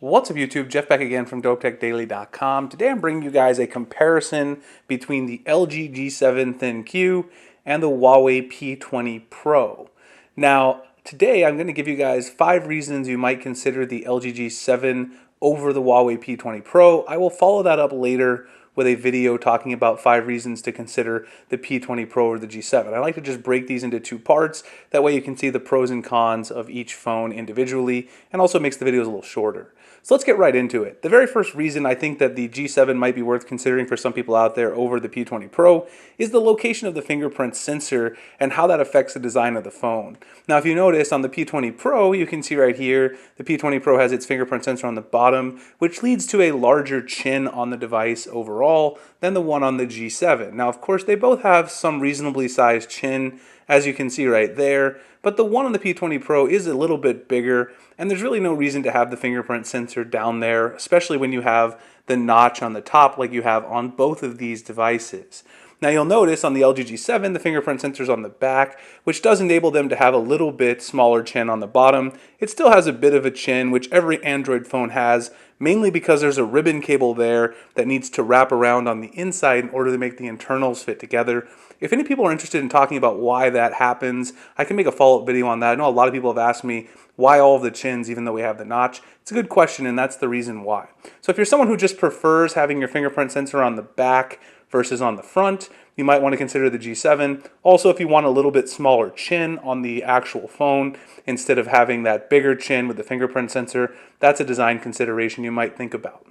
What's up YouTube, Jeff back again from dopetechdaily.com. Today I'm bringing you guys a comparison between the LG G7 ThinQ and the Huawei P20 Pro. Now today I'm going to give you guys 5 reasons you might consider the LG G7 over the Huawei P20 Pro. I will follow that up later with a video talking about 5 reasons to consider the P20 Pro or the G7. I like to just break these into 2 parts. That way you can see the pros and cons of each phone individually, and also makes the videos a little shorter. So let's get right into it. The very first reason I think that the G7 might be worth considering for some people out there over the P20 Pro is the location of the fingerprint sensor and how that affects the design of the phone. Now if you notice on the P20 Pro, you can see right here, the P20 Pro has its fingerprint sensor on the bottom, which leads to a larger chin on the device overall than the one on the G7. Now of course they both have some reasonably sized chin, as you can see right there, but the one on the P20 Pro is a little bit bigger, and there's really no reason to have the fingerprint sensor down there, especially when you have the notch on the top like you have on both of these devices. Now you'll notice on the LG G7 the fingerprint sensor is on the back, which does enable them to have a little bit smaller chin on the bottom. It still has a bit of a chin, which every Android phone has, mainly because there's a ribbon cable there that needs to wrap around on the inside in order to make the internals fit together. If any people are interested in talking about why that happens, I can make a follow-up video on that. I know a lot of people have asked me why all of the chins even though we have the notch. It's a good question, and that's the reason why. So if you're someone who just prefers having your fingerprint sensor on the back versus on the front, you might want to consider the G7. Also, if you want a little bit smaller chin on the actual phone instead of having that bigger chin with the fingerprint sensor, that's a design consideration you might think about.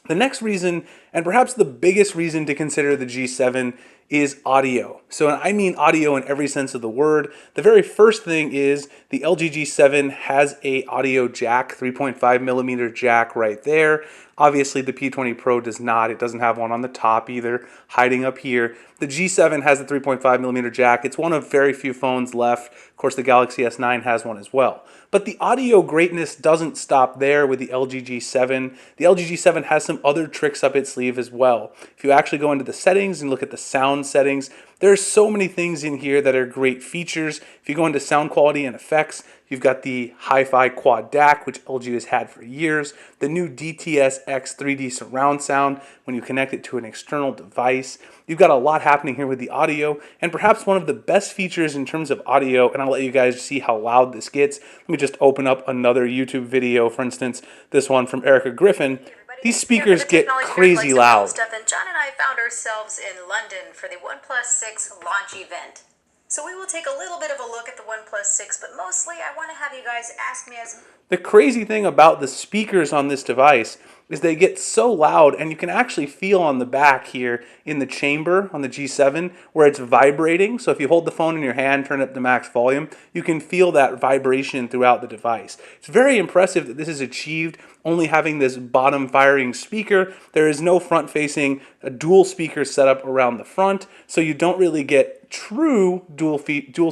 The next reason, and perhaps the biggest reason to consider the G7, is audio. So I mean audio in every sense of the word. The very first thing is the LG G7 has a audio jack, 3.5 millimeter jack right there. Obviously the P20 Pro does not. It doesn't have one on the top either, hiding up here. The G7 has a 3.5 millimeter jack. It's one of very few phones left. Of course, the Galaxy S9 has one as well. But the audio greatness doesn't stop there with the LG G7. The LG G7 has some other tricks up its sleeve as well. If you actually go into the settings and look at the sound settings, there's so many things in here that are great features. If you go into sound quality and effects, you've got the Hi-Fi Quad DAC, which LG has had for years, the new DTS-X 3D surround sound when you connect it to an external device. You've got a lot happening here with the audio, and perhaps one of the best features in terms of audio, and I'll let you guys see how loud this gets. Let me just open up another YouTube video, for instance, this one from Erica Griffin. These speakers get crazy loud. John and I found ourselves in London for the OnePlus 6 launch event. So we will take a little bit of a look at the OnePlus 6, but mostly I want to have you guys ask me as... The crazy thing about the speakers on this device is they get so loud, and you can actually feel on the back here in the chamber on the G7 where it's vibrating. So if you hold the phone in your hand, turn up the max volume, you can feel that vibration throughout the device. It's very impressive that this is achieved only having this bottom firing speaker. There is no front facing dual speaker setup around the front, so you don't really get true dual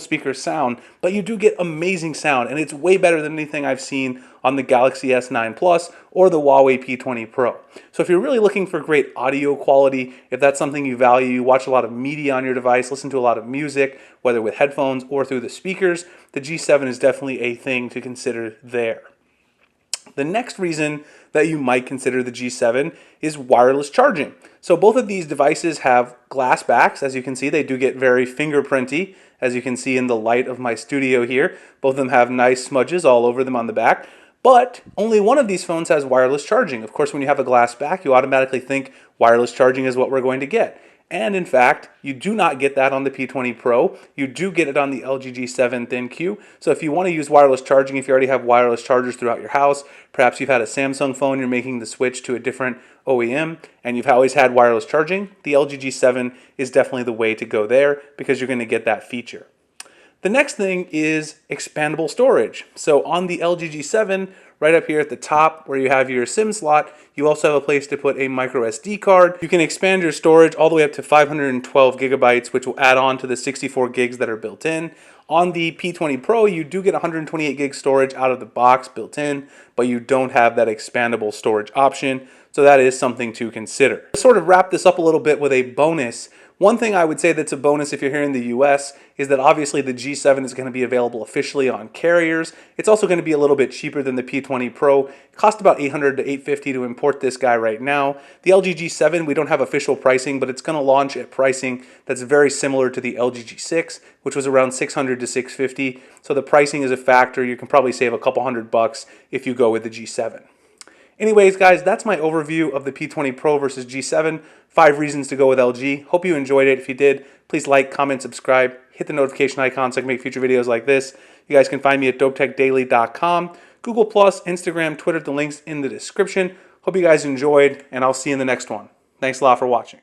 speaker sound, but you do get amazing sound, and it's way better than anything I've seen on the Galaxy S9 Plus or the Huawei P20 Pro. So if you're really looking for great audio quality, if that's something you value, you watch a lot of media on your device, listen to a lot of music, whether with headphones or through the speakers, the G7 is definitely a thing to consider there. The next reason that you might consider the G7 is wireless charging. So both of these devices have glass backs. As you can see, they do get very fingerprinty, as you can see in the light of my studio here. Both of them have nice smudges all over them on the back. But only one of these phones has wireless charging. Of course, when you have a glass back, you automatically think wireless charging is what we're going to get. And in fact, you do not get that on the P20 Pro. You do get it on the LG G7 ThinQ. So if you want to use wireless charging, if you already have wireless chargers throughout your house, perhaps you've had a Samsung phone, you're making the switch to a different OEM, and you've always had wireless charging, the LG G7 is definitely the way to go there because you're going to get that feature. The next thing is expandable storage. So on the LG G7, right up here at the top where you have your SIM slot, you also have a place to put a micro SD card. You can expand your storage all the way up to 512 gigabytes, which will add on to the 64 gigs that are built in. On the P20 Pro, you do get 128 gig storage out of the box built in, but you don't have that expandable storage option. So that is something to consider. To sort of wrap this up a little bit with a bonus, One thing I would say that's a bonus if you're here in the US is that obviously the G7 is going to be available officially on carriers. It's also going to be a little bit cheaper than the P20 Pro. It costs about $800 to $850 to import this guy right now. The LG G7, we don't have official pricing, but it's going to launch at pricing that's very similar to the LG G6, which was around $600 to $650. So the pricing is a factor. You can probably save a couple $100 if you go with the G7. Anyways, guys, that's my overview of the P20 Pro versus G7. 5 reasons to go with LG. Hope you enjoyed it. If you did, please like, comment, subscribe, hit the notification icon so I can make future videos like this. You guys can find me at dopetechdaily.com, Google+, Instagram, Twitter, the links in the description. Hope you guys enjoyed, and I'll see you in the next one. Thanks a lot for watching.